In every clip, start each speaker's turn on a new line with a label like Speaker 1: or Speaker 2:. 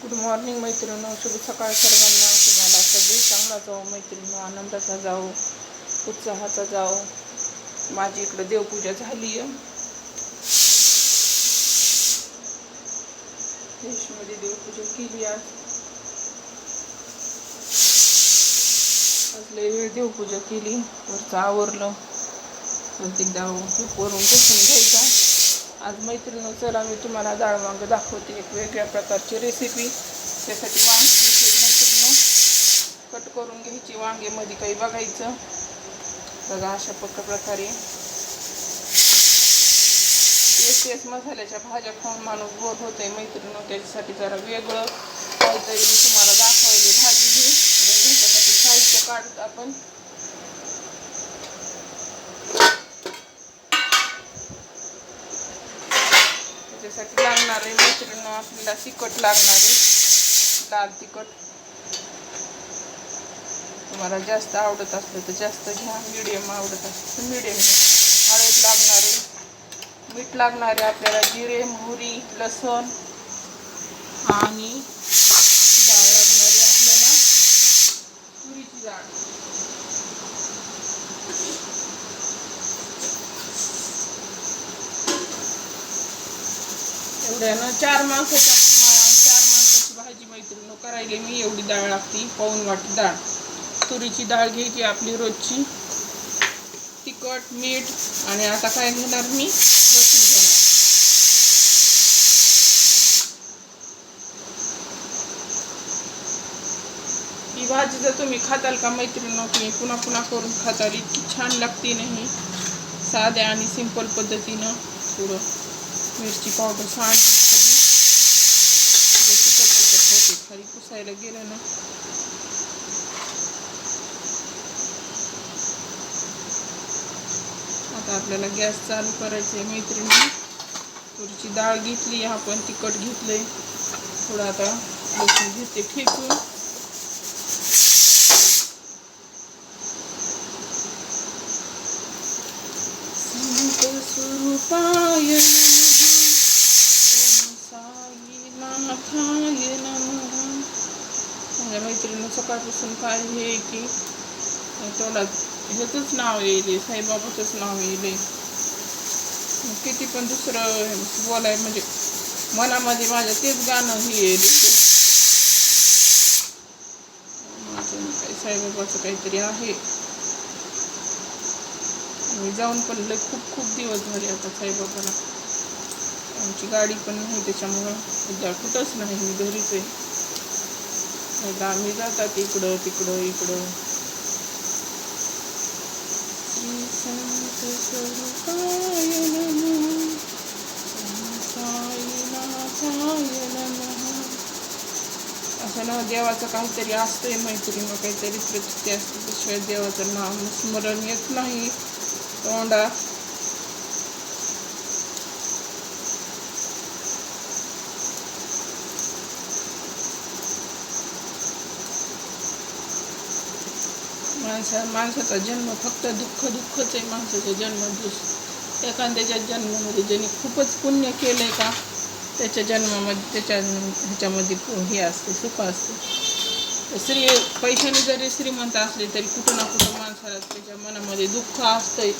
Speaker 1: Good morning मैत्रिणींनो, शुभ सकाळ सर्वांना. तुम्हाला सगळी चांगला जाऊ मैत्रिणींनो, आनंदाचा जाऊ, उत्साहाचा जाऊ. माझी इकडं देवपूजा झाली आहे. देशमध्ये देवपूजा केली आज लय वेळ देवपूजा केली. वरचं आवरलं, एकदा वरून पुसून घ्यायचा. आज मैत्रिणींनो, चला मी तुम्हाला डाळ वांग दाखवते, एक वेगळ्या प्रकारची रेसिपी. त्यासाठी वांगी मैत्रिणींनो कट करून घ्यायची. वांग्यामध्ये काही बघायचं बघा, अशा प्रकारे तेच मसाल्याच्या भाज्या खाऊन माणूस बोर होतंय मैत्रिणींनो. त्याच्यासाठी जरा वेगळं काहीतरी मी तुम्हाला दाखवायला भाजी ही. ह्याच्यासाठी साहित्य काढत आपण. त्याच्यासाठी लागणार आहे मैत्रिणींनो, आपल्याला तिखट लागणार आहे, लाल तिखट. तुम्हाला जास्त आवडत असलं तर जास्त घ्या, मीडियम आवडत असलं तर मीडियम घ्या. हळद लागणार आहे, मीठ लागणार आहे आपल्याला, जिरे, मोहरी, लसूण आणि डाळ लागणार आहे आपल्याला, तुरीची डाळ. एवढ्यानं चार माणसाची भाजी मैत्रिणींनो करायला मी एवढी डाळ लागते. पाऊण वाटी डाळ, तुरीची डाळ घ्यायची आपली रोजची. तिखट, मीठ आणि आता काय घेणार मी, लसूण घेणार. ही भाजी जर तुम्ही खाताल का मैत्रिणींनो, तुम्ही पुन्हा पुन्हा करून खाताल. इतकी छान लागते नाही, साध्या आणि सिंपल पद्धतीनं. थोडं मिरची पावडर सांडली खाली, तिखट होते खाली पुसायला गेलं ना. आता आपल्याला गॅस चालू करायचं आहे मैत्रिणी. तुरीची डाळ घेतली आपण, तिखट घेतलंय थोडं. आता लसूण घेते ठेचून. स्वरूपाय साईनाथाय नमः. माझ्या मैत्रिणीनं सकाळपासून काय हे की तोंडात ह्याचंच नाव येईल, साईबाबाचंच नाव येईल. किती पण दुसरं बोलाय म्हणजे मनामध्ये माझ्या तेच गाणं हे येईल. काही साईबाबाचं काहीतरी आहे. मी जाऊन पण खूप दिवस झाले आता साईबाबाला. आमची गाडी पण नाही त्याच्यामुळं सध्या कुठंच नाही, मी घरीच आहे. एकदा आम्ही जातात इकडं इकडं. स्वरूपाय नमः साईनाथाय नमः. असं ना, देवाचं काहीतरी असतंय मैत्रिणीनं, काहीतरी प्रचिती असते. त्याशिवाय देवाचं नाम स्मरण येत नाही तोंडात. माणसाचा जन्म फक्त दुःखच आहे. माणसाचा जन्म एखाद्याच्या जन्मामध्ये ज्याने खूपच पुण्य केलंय का, त्याच्या जन्मामध्ये ह्याच्यामध्ये हे असते, सुख असते. पैशाने जरी श्रीमंत असले तरी कुठं ना कुठं माणसाला त्याच्या मनामध्ये दुःख असतंय.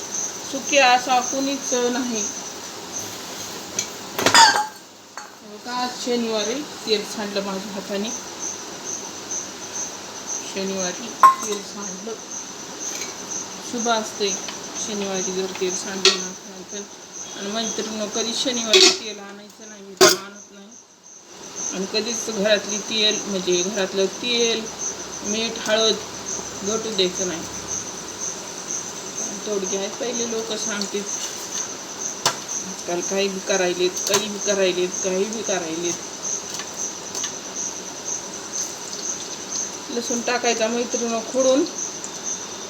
Speaker 1: सुखी असा कुणीच नाही. का शनिवारी तेल सांडलं माझ्या हाताने, शनिवारी तेल सांडलं. शुभ असते शनिवारी जर तेल सांडलं ना. आणि मैत्रिणीनं कधीच शनिवारी तेल आणायचं नाही, मी तर आणत नाही. आणि कधीच घरातलं तेल, मीठ, हळद घटू द्यायचं नाही. थोडक्यात पहिले लोक सांगतात, आजकाल काही बी करायलेत. लसूण टाकायचा मैत्रिणीनं खोडून.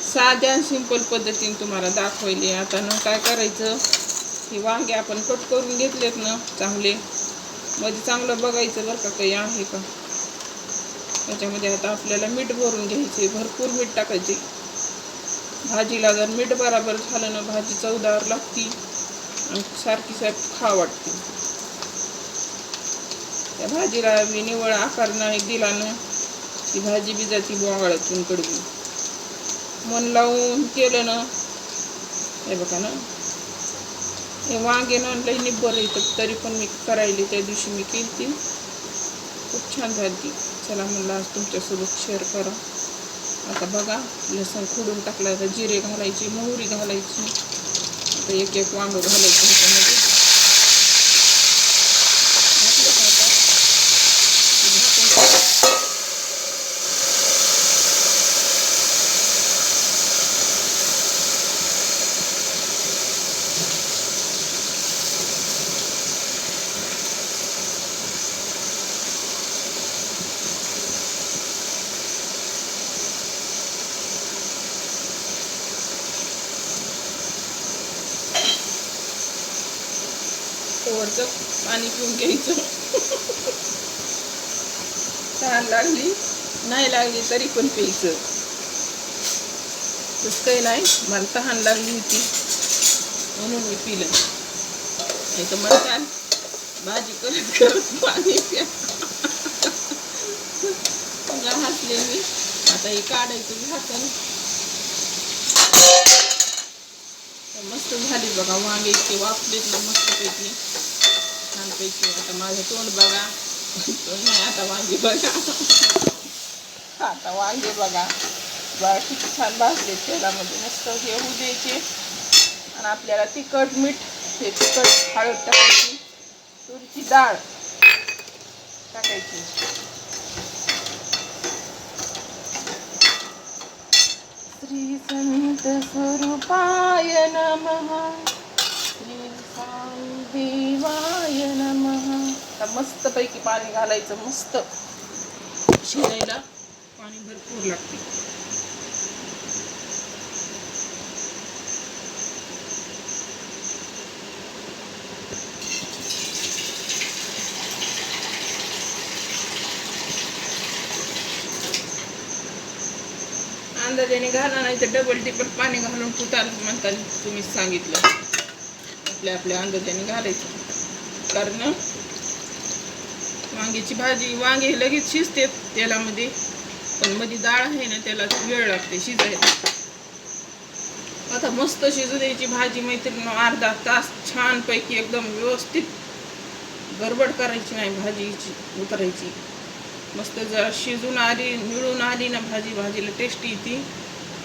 Speaker 1: साध्या सिंपल पद्धतीने तुम्हाला दाखवले. आता ना काय करायचं, हे वांगे आपण कट करून घेतलेत ना चांगले, मध्ये चांगलं बघायचं बरं का काही आहे का. त्याच्यामध्ये आता आपल्याला मीठ भरून घ्यायचे, भरपूर मीठ टाकायचे. भाजीला जर मीठ बराबर झालं ना, भाजी चवदार लागती आणि सारखी खा वाटते. त्या भाजीला मी निवळ आकारनं एक दिला ना ती भाजी बी जाती बोंगाळ्यातून कडवी. मन लावून केलं ना हे बघा ना, हे वांगे ना लई निब्बर येतं तरी पण मी करायली. त्या दिवशी मी केली ती खूप छान झाली. चला म्हणलं आज तुमच्यासोबत शेअर करा. आता बघा लसूण खोडून टाकला, आता जिरे घालायची, मोहरी घालायची, आता एक एक वांग घालायचं ह्याच्यामध्ये. वरचं पाणी पिऊन घ्यायचं. तहान लागली नाही लागली तरी पण प्यायचं. तसं काही नाही, मला तहान लागली होती म्हणून मी पिलं. नाही तर म्हणताल भाजी करत करत पाणी प्या. हसले मी. आता हे काढायचं झाकण. मस्त झाली बघा वांगे, इतके वाफलेत ना मस्तपैकी छानपैकी. आता माझं तोंड बघा, नाही आता वांगे बघा. आता वांगे बघा किती छान भाजले तेलामध्ये. मस्त हे होऊ द्यायचे. आणि आपल्याला तिखट मीठ, हे तिखट हळद टाकायची, तुरीची डाळ टाकायची. श्री संत स्वरूपाय नमः, श्री साई देवाय नमः. आता मस्त पैकी पाणी घालायचं. मस्त शिजायला पाणी भरपूर लागते. अंदाजाने घाला, नाही तर डबल टिबल पाणी घालून कुटाल म्हणताना तुम्ही सांगितलं. आपल्या अंदाजाने घालायचं. कारण वांग्याची भाजी, वांगे लगेच शिजते तेलामध्ये, पण मध्ये डाळ आहे ना त्याला वेळ लागते शिजायला. आता मस्त शिजू द्यायची भाजी मैत्रिणी. अर्धा तास छानपैकी एकदम व्यवस्थित. गडबड करायची नाही भाजीची, उतरायची. मस्त जरा शिजून आली, मिळून आली ना भाजी, भाजीला टेस्ट येते.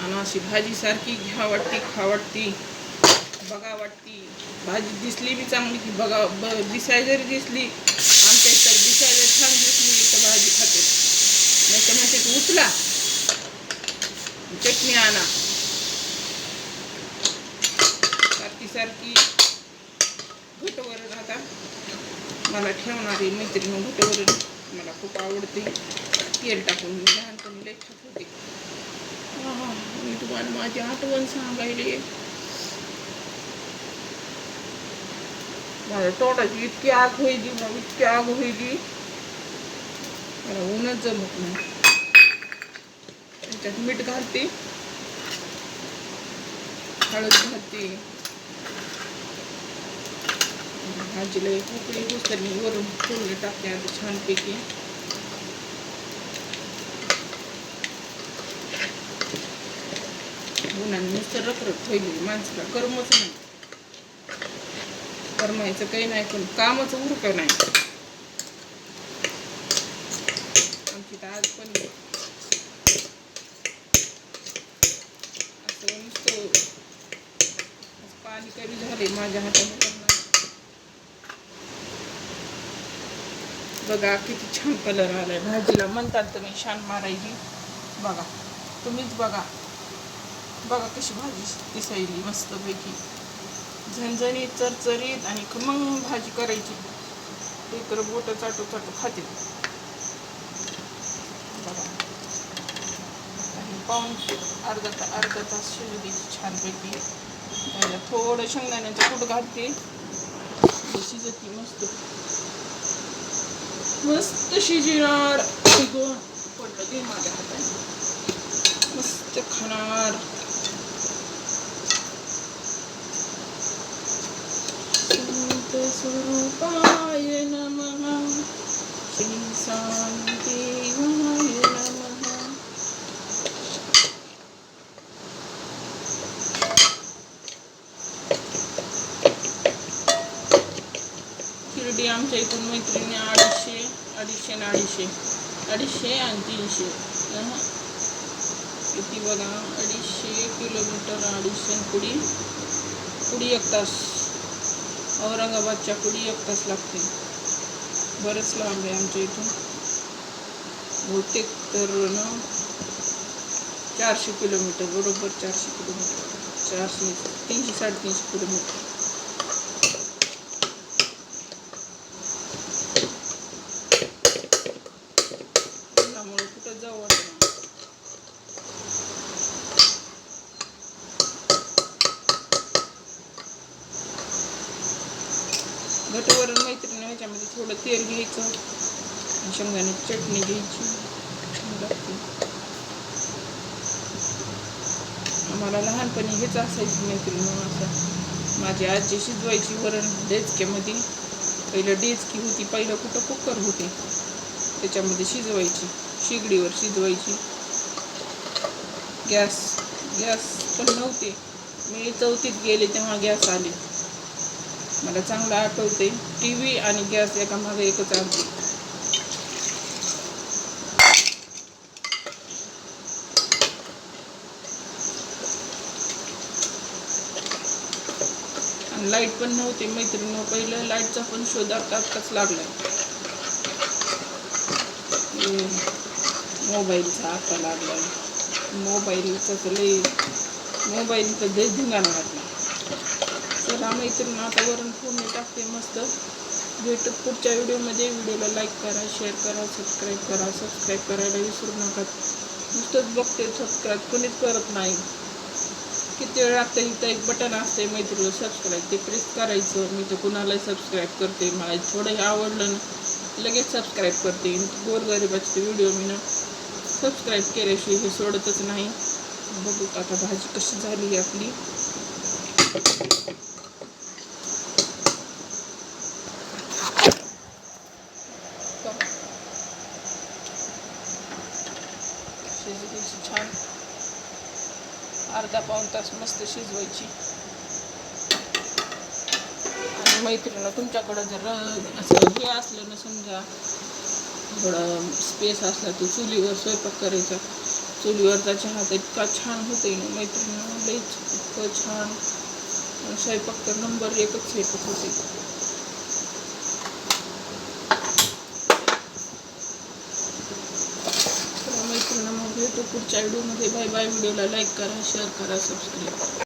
Speaker 1: आणि अशी भाजी सारखी घ्या वाटती, खा वाटती, बघा वाटती. भाजी दिसली बी चांगली की बघा, दिसायला जरी दिसली आमच्या तर दिसायला छान दिसली तर भाजी खाते. नाही तर म्हणते उचला चटणी आणा. सारखी सारखी घटवरण आता मला ठेवणारी मैत्रिणी. घटवरण मला खूप आवडते. तेल टाकून मी लहानपणी लई खात होते. मी तुम्हाला माझी आठवण सांगायले. माझ्या तोंडाची इतकी आग व्हायची ना, इतकी आग व्हायची, मला ऊनच जमत नाही. त्याच्यात मीठ घालते, हळद घालते. भाजीला एक उकळी घुसतर मी वरून फोडणी टाकते आता छानपैकी. उन्हाने नुसतं रखरख ठेवली माणसाला. करमच नाही. करमायचं काही नाही, पण कामच उरकं नाही. आमची तर आज पण असं नुसतं पाणी कमी झाले माझ्या हाताने. बघा किती छान कलर आलाय भाजीला. म्हणतात तुम्ही शान मारायची. बघा तुम्हीच बघा. बघा कशी भाजी दिसायली मस्तपैकी झणझणीत, चरचरीत आणि खमंग भाजी करायची. ते तर बोट चाटू चाटू खाते. बघा पाऊण अर्धा तास शिजू द्यायची छानपैकी. त्याला थोडं शेंगदाण्याचं कूट घालते, शिजती मस्त मस्त शिजणार. पडलं ते माझ्या हाताने. मस्त खाणार. संत स्वरूपाय नमः, श्री शांती नमः. शिर्डी आमच्या इथून मैत्रिणी 250 आणि 300 किती बघा, 250 किलोमीटर, 250 पुढी 1 तास. औरंगाबादच्या पुढी 1 तास लागते. बरंच लांब आहे आमच्या इथून. बहुतेक तर 400 किलोमीटर, बरोबर 400 किलोमीटर, 400, 300, 350 किलोमीटर. त्यामुळे कुठं जाऊ वाटत. घटवरून मैत्रिणी ह्याच्यामध्ये थोडं तेल घ्यायचं, शेंगदाण्याची चटणी घ्यायची. आम्हाला लहानपणी हेच असायचं मैत्रिणी. असं माझी आजी शिजवायची वरण डेचक्यामध्ये. पहिलं डेचकी होती, पहिलं कुठं कुकर होते, त्याच्यामध्ये शिजवायची, शेगडीवर शिजवायची. गॅस पण नव्हते. मी 4थीत गेले तेव्हा गॅस आले. मला चांगलं आठवते. TV आणि गॅस एका मागे एकच आणते. आणि लाईट पण नव्हती मैत्रिणी. पहिलं लाईटचा पण शोध आताच लागलाय. मोबाईलचा आता लागलाय. मोबाईलचा लय धिंगाणा वाटला. चला मैत्रिणी, आता वरण फोडणी टाकते मस्त. भेटत पुढच्या व्हिडिओमध्ये. व्हिडिओला लाईक करा, शेअर करा, सबस्क्राईब करायला विसरू नका. नुसतंच बघते, सबस्क्राईब कोणीच करत नाही. किती वेळ लागतं. इथं एक बटन असते मैत्रिणी सबस्क्राईब, ते प्रेस करायचं. मी तर कुणालाही सबस्क्राईब करते. मला थोडंही आवडलं ना लगेच सबस्क्राईब करते. गोरगरिबाचे व्हिडिओ मी ना सबस्क्राईब केल्याशिवाय हे सोडतच नाही. बघू आता भाजी कशी झाली आपली. शिजवायची छान. अर्धा-पाऊण तास मस्त शिजवायची. आणि मैत्रिणी, तुमच्याकडं जर असं हे असलं ना, समजा थोडं स्पेस असला तर चुलीवर स्वयंपाक करायचा. चुलीवरचा चहा तर इतका छान होते ना मैत्रिणी, लईच इतकं छान. स्वयंपाक तर नंबर 1च स्वयंपाक होते. मैत्रिणी, मग भेटू पुढच्या व्हिडिओमध्ये. Bye bye. व्हिडिओला लाईक करा, शेअर करा, सबस्क्राईब करा.